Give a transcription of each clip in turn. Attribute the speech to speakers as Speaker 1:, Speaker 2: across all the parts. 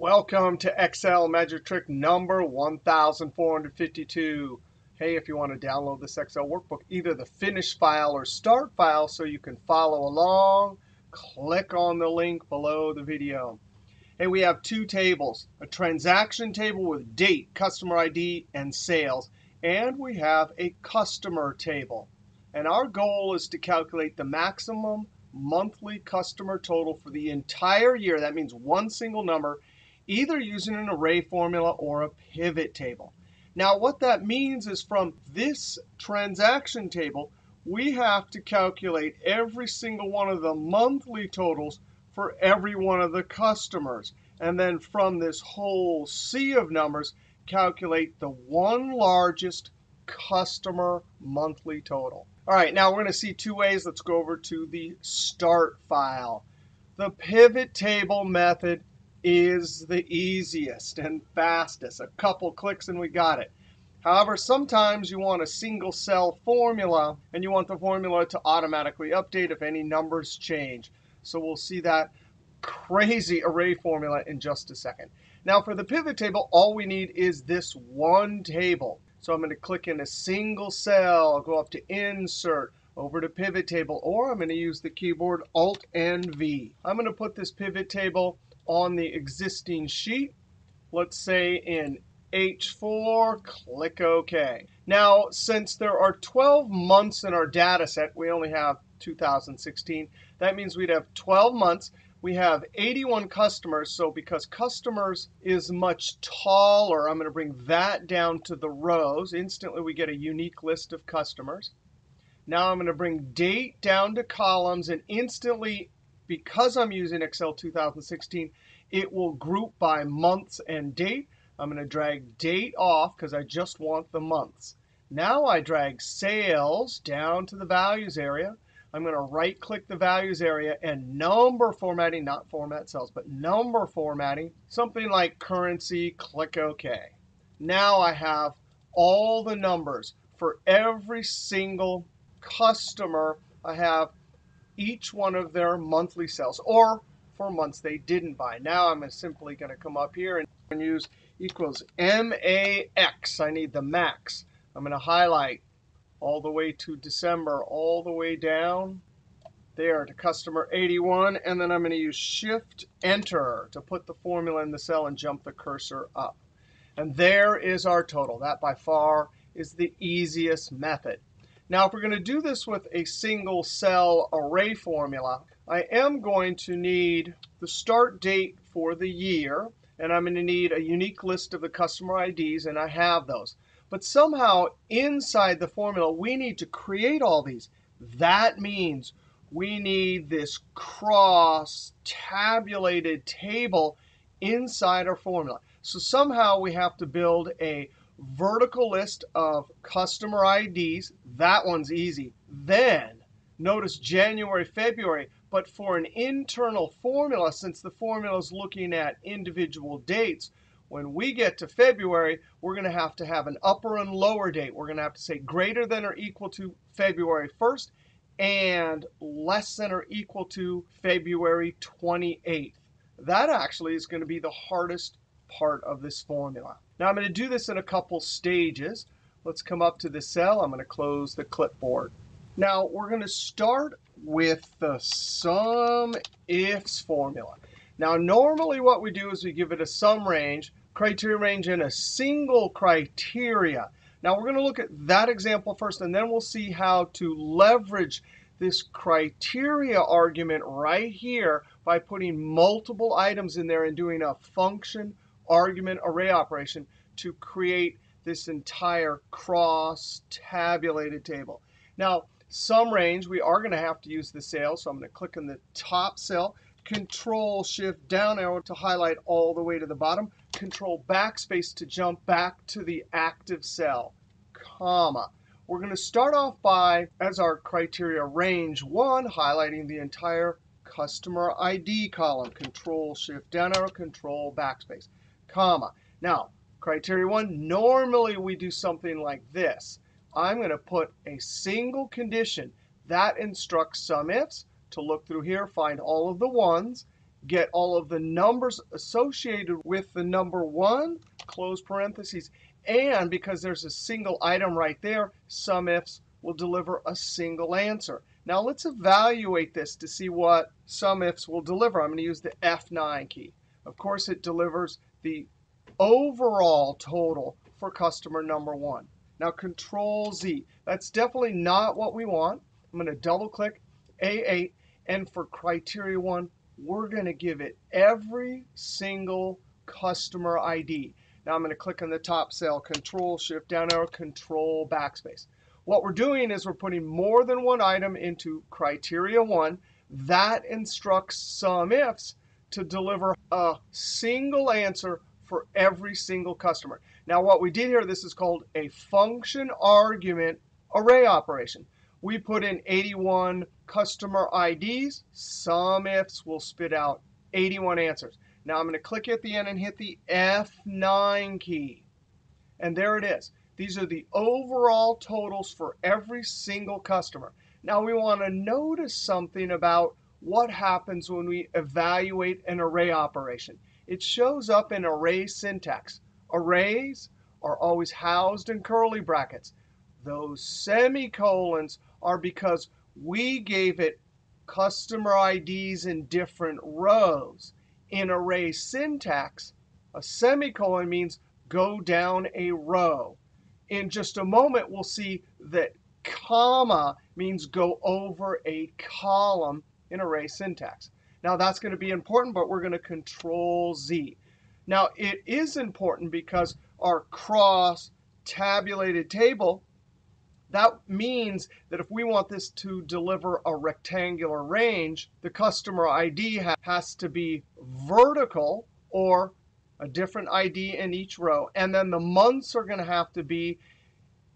Speaker 1: Welcome to Excel magic trick number 1452. Hey, if you want to download this Excel workbook, either the finish file or start file so you can follow along, click on the link below the video. Hey, we have two tables, a transaction table with date, customer ID, and sales, and we have a customer table. And our goal is to calculate the maximum monthly customer total for the entire year. That means one single number, either using an array formula or a pivot table. Now, what that means is from this transaction table, we have to calculate every single one of the monthly totals for every one of the customers. And then from this whole sea of numbers, calculate the one largest customer monthly total. All right, now we're going to see two ways. Let's go over to the start file. The pivot table method is the easiest and fastest. A couple clicks and we got it. However, sometimes you want a single cell formula, and you want the formula to automatically update if any numbers change. So we'll see that crazy array formula in just a second. Now, for the pivot table, all we need is this one table. So I'm going to click in a single cell, go up to Insert, over to Pivot Table, or I'm going to use the keyboard Alt and V. I'm going to put this pivot table on the existing sheet. Let's say in H4, click OK. Now, since there are 12 months in our data set, we only have 2016. That means we'd have 12 months. We have 81 customers. So because customers is much taller, I'm going to bring that down to the rows. Instantly, we get a unique list of customers. Now I'm going to bring date down to columns, and instantly, because I'm using Excel 2016, it will group by months and date. I'm going to drag date off because I just want the months. Now I drag sales down to the values area. I'm going to right-click the values area and number formatting, not format cells, but number formatting, something like currency, click OK. Now I have all the numbers for every single customer. I have each one of their monthly sales, or for months they didn't buy. Now I'm simply going to come up here and use equals MAX. I need the max. I'm going to highlight all the way to December, all the way down there to customer 81. And then I'm going to use Shift-Enter to put the formula in the cell and jump the cursor up. And there is our total. That by far is the easiest method. Now, if we're going to do this with a single cell array formula, I am going to need the start date for the year, and I'm going to need a unique list of the customer IDs, and I have those. But somehow, inside the formula, we need to create all these. That means we need this cross-tabulated table inside our formula. So somehow we have to build a vertical list of customer IDs. That one's easy. Then, notice January, February. But for an internal formula, since the formula is looking at individual dates, when we get to February, we're going to have an upper and lower date. We're going to have to say greater than or equal to February 1st and less than or equal to February 28th. That actually is going to be the hardest part of this formula. Now, I'm going to do this in a couple stages. Let's come up to the cell. I'm going to close the clipboard. Now, we're going to start with the SUMIFS formula. Now, normally what we do is we give it a sum range, criteria range, and a single criteria. Now, we're going to look at that example first, and then we'll see how to leverage this criteria argument right here by putting multiple items in there and doing a function argument array operation to create this entire cross-tabulated table. Now, sum range, we are going to have to use the sales. So I'm going to click in the top cell, Control-Shift down arrow to highlight all the way to the bottom, Control backspace to jump back to the active cell, comma. We're going to start off by, as our criteria range 1, highlighting the entire customer ID column, Control-Shift down arrow, Control backspace, comma. Now, criteria 1, normally we do something like this. I'm going to put a single condition that instructs SUMIFS to look through here, find all of the ones, get all of the numbers associated with the number 1, close parentheses, and because there's a single item right there, SUMIFS will deliver a single answer. Now let's evaluate this to see what SUMIFS will deliver. I'm going to use the F9 key. Of course, it delivers the overall total for customer number 1. Now Control Z. That's definitely not what we want. I'm going to double click A8. And for criteria 1, we're going to give it every single customer ID. Now I'm going to click on the top cell, Control Shift down arrow, Control backspace. What we're doing is we're putting more than one item into criteria 1. That instructs SUMIFS to deliver a single answer for every single customer. Now what we did here, this is called a function argument array operation. We put in 81 customer IDs. SUMIFS will spit out 81 answers. Now I'm going to click at the end and hit the F9 key. And there it is. These are the overall totals for every single customer. Now we want to notice something about what happens when we evaluate an array operation. It shows up in array syntax. Arrays are always housed in curly brackets. Those semicolons are because we gave it customer IDs in different rows. In array syntax, a semicolon means go down a row. In just a moment, we'll see that comma means go over a column in array syntax. Now, that's going to be important, but we're going to Control Z. Now, it is important because our cross tabulated table, that means that if we want this to deliver a rectangular range, the customer ID has to be vertical or a different ID in each row. And then the months are going to have to be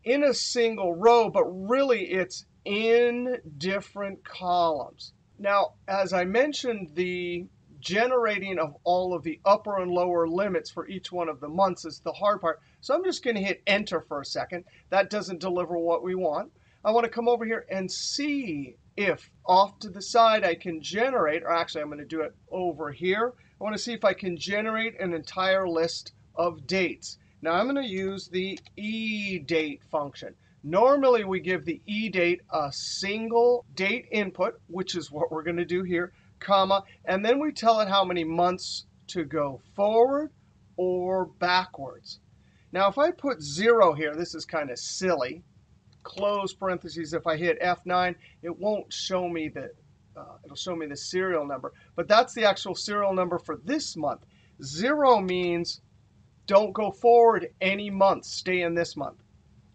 Speaker 1: in a single row, but really it's in different columns. Now, as I mentioned, the generating of all of the upper and lower limits for each one of the months is the hard part. So I'm just going to hit Enter for a second. That doesn't deliver what we want. I want to come over here and see if off to the side I can generate, or actually I'm going to do it over here. I want to see if I can generate an entire list of dates. Now I'm going to use the eDate function. Normally we give the eDate a single date input, which is what we're going to do here, comma, and then we tell it how many months to go forward or backwards. Now if I put 0 here, this is kind of silly. Close parentheses. If I hit F9, it won't show me the it'll show me the serial number. But that's the actual serial number for this month. 0 means don't go forward any month. Stay in this month.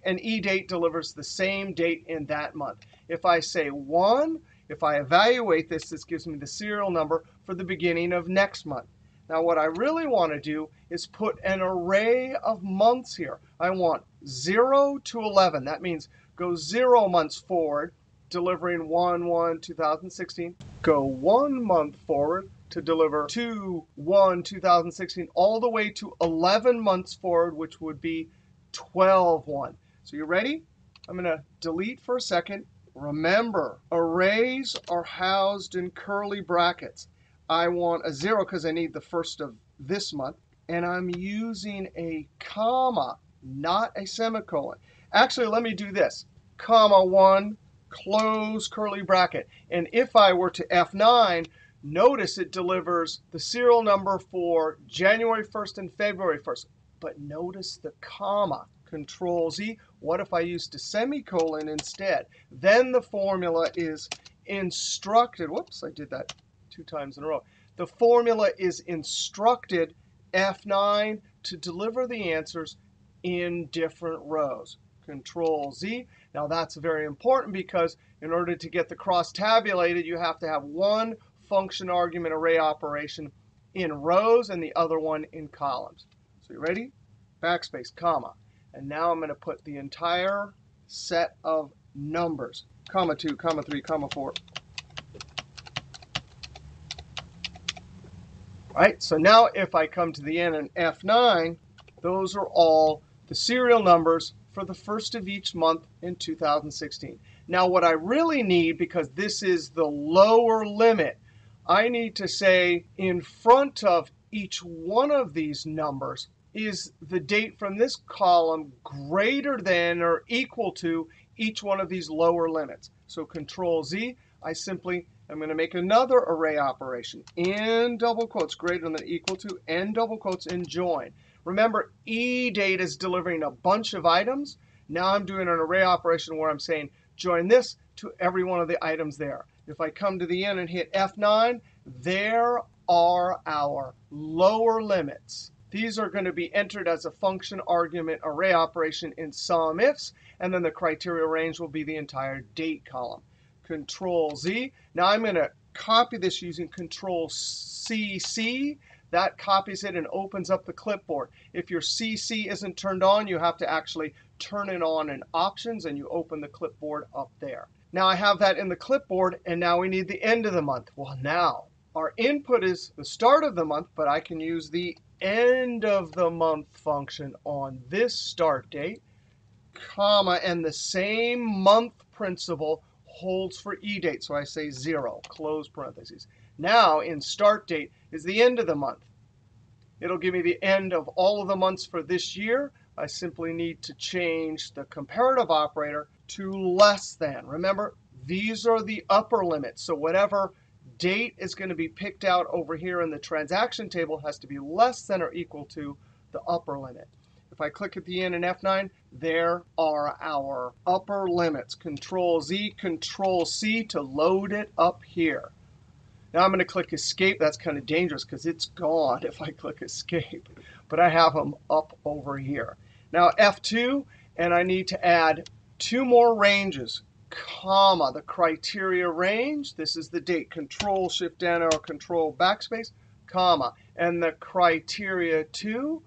Speaker 1: And eDate delivers the same date in that month. If I say 1, if I evaluate this, this gives me the serial number for the beginning of next month. Now what I really want to do is put an array of months here. I want 0 to 11. That means go 0 months forward, delivering 1/1/2016. Go 1 month forward to deliver 2/1/2016, all the way to 11 months forward, which would be 12/1. So you ready? I'm going to delete for a second. Remember, arrays are housed in curly brackets. I want a 0 because I need the first of this month. And I'm using a comma, not a semicolon. Actually, let me do this. Comma 1, close curly bracket. And if I were to F9, notice it delivers the serial number for January 1st and February 1st. But notice the comma. Control Z. What if I used a semicolon instead? Then the formula is instructed. Whoops, I did that 2 times in a row. The formula is instructed F9 to deliver the answers in different rows. Control Z. Now that's very important because in order to get the cross tabulated, you have to have one function argument array operation in rows and the other one in columns. So you ready? Backspace, comma. And now I'm going to put the entire set of numbers, comma 2, comma 3, comma 4. All right, so now if I come to the end and F9, those are all the serial numbers for the first of each month in 2016. Now what I really need, because this is the lower limit, I need to say in front of each one of these numbers, is the date from this column greater than or equal to each one of these lower limits? So Control Z, I simply am going to make another array operation. In double quotes, greater than or equal to, end double quotes, and join. Remember, eDate is delivering a bunch of items. Now I'm doing an array operation where I'm saying join this to every one of the items there. If I come to the end and hit F9, there are our lower limits. These are going to be entered as a function argument array operation in SUMIFs, and then the criteria range will be the entire date column. Control Z. Now I'm going to copy this using Control CC. That copies it and opens up the clipboard. If your CC isn't turned on, you have to actually turn it on in Options, and you open the clipboard up there. Now I have that in the clipboard, and now we need the end of the month. Well, now our input is the start of the month, but I can use the end of the month function on this start date, comma, and the same month principle holds for eDate. So I say 0, close parentheses. Now in start date is the end of the month. It'll give me the end of all of the months for this year. I simply need to change the comparative operator to less than. Remember, these are the upper limits. So whatever date is going to be picked out over here in the transaction table has to be less than or equal to the upper limit. If I click at the end in F9, there are our upper limits. Control Z, Control C to load it up here. Now I'm going to click Escape. That's kind of dangerous because it's gone if I click Escape. But I have them up over here. Now F2, and I need to add 2 more ranges, comma, the criteria range. This is the date. Control Shift Enter or Control Backspace, comma. And the criteria 2,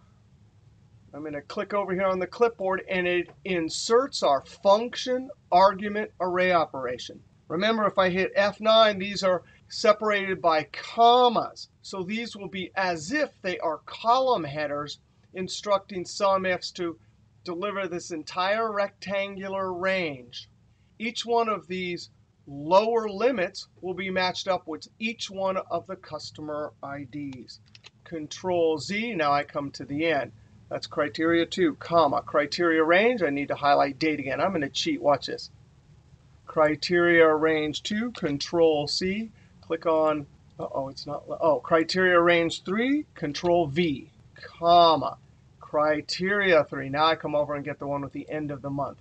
Speaker 1: I'm going to click over here on the clipboard, and it inserts our function argument array operation. Remember, if I hit F9, these are separated by commas. So these will be as if they are column headers instructing SUMIFs to deliver this entire rectangular range. Each one of these lower limits will be matched up with each one of the customer IDs. Control Z, now I come to the end. That's criteria 2, comma. Criteria range, I need to highlight date again. I'm going to cheat. Watch this. Criteria range 2, Control C. Click on, it's not, criteria range 3, Control V, comma. Criteria 3. Now I come over and get the one with the end of the month.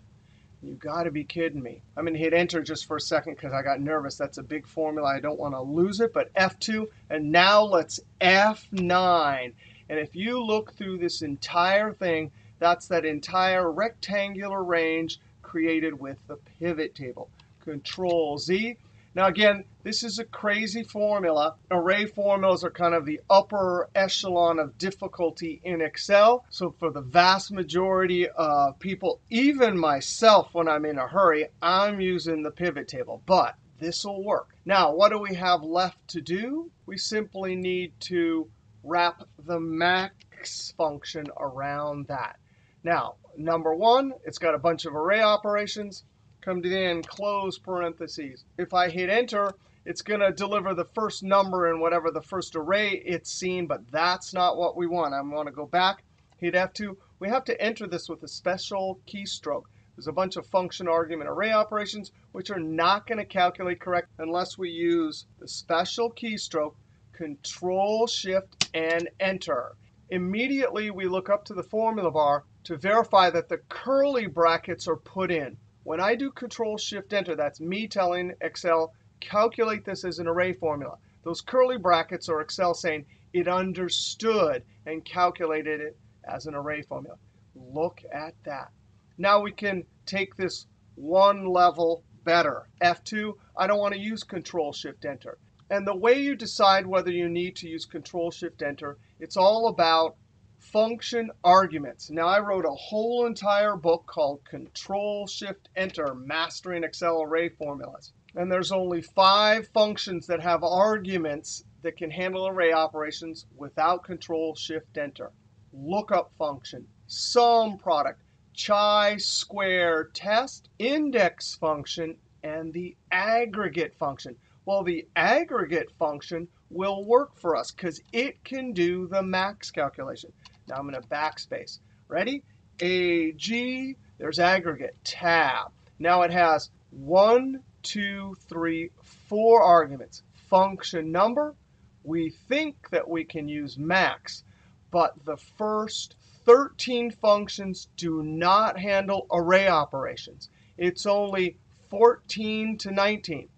Speaker 1: You've got to be kidding me. I'm going to hit Enter just for a second because I got nervous. That's a big formula. I don't want to lose it. But F2, and now let's F9. And if you look through this entire thing, that's that entire rectangular range created with the pivot table. Control Z. Now, again, this is a crazy formula. Array formulas are kind of the upper echelon of difficulty in Excel. So for the vast majority of people, even myself when I'm in a hurry, I'm using the pivot table. But this will work. Now, what do we have left to do? We simply need to wrap the max function around that. Now, number 1, it's got a bunch of array operations. Come to the end, close parentheses. If I hit Enter, it's going to deliver the first number in whatever the first array it's seen, but that's not what we want. I want to go back, hit F2. We have to enter this with a special keystroke. There's a bunch of function argument array operations which are not going to calculate correct unless we use the special keystroke, Control Shift and Enter. Immediately, we look up to the formula bar to verify that the curly brackets are put in. When I do Control Shift Enter, that's me telling Excel, calculate this as an array formula. Those curly brackets are Excel saying it understood and calculated it as an array formula. Look at that. Now we can take this one level better. F2, I don't want to use Control Shift Enter. And the way you decide whether you need to use Control Shift Enter, it's all about function arguments. Now, I wrote a whole entire book called Control Shift Enter, Mastering Excel Array Formulas. And there's only 5 functions that have arguments that can handle array operations without Control Shift Enter. Lookup function, sum product, chi-square test, index function, and the aggregate function. Well, the aggregate function will work for us because it can do the max calculation. Now I'm going to backspace. Ready? AG, there's aggregate, tab. Now it has 1, 2, 3, 4 arguments. Function number, we think that we can use max, but the first 13 functions do not handle array operations. It's only 14 to 19.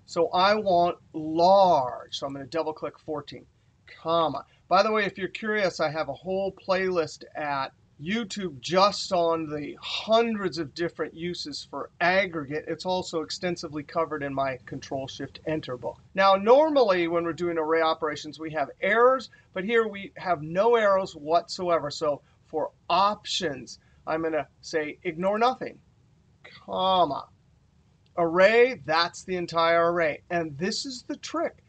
Speaker 1: So I want large. So I'm going to double click 14, comma. By the way, if you're curious, I have a whole playlist at YouTube just on the hundreds of different uses for aggregate. It's also extensively covered in my Control-Shift-Enter book. Now, normally when we're doing array operations, we have arrows, but here we have no arrows whatsoever. So for options, I'm going to say ignore nothing, comma. Array, that's the entire array. And this is the trick.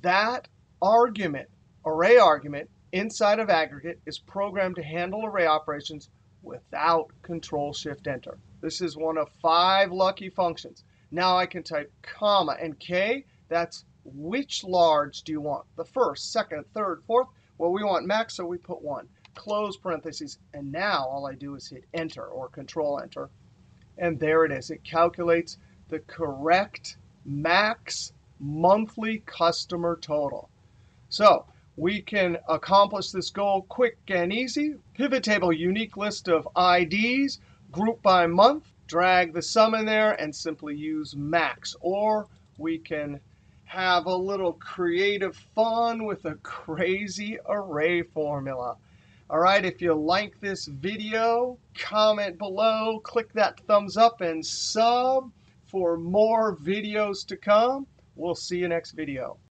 Speaker 1: That argument, array argument, inside of aggregate is programmed to handle array operations without Control-Shift-Enter. This is one of 5 lucky functions. Now I can type comma and K. That's which large do you want? The first, second, third, fourth? Well, we want max, so we put 1. Close parentheses. And now all I do is hit Enter or Control-Enter. And there it is. It calculates the correct max monthly customer total. So we can accomplish this goal quick and easy. Pivot table, unique list of IDs, group by month, drag the sum in there, and simply use max. Or we can have a little creative fun with a crazy array formula. All right, if you like this video, comment below, click that thumbs up, and sub for more videos to come. We'll see you next video.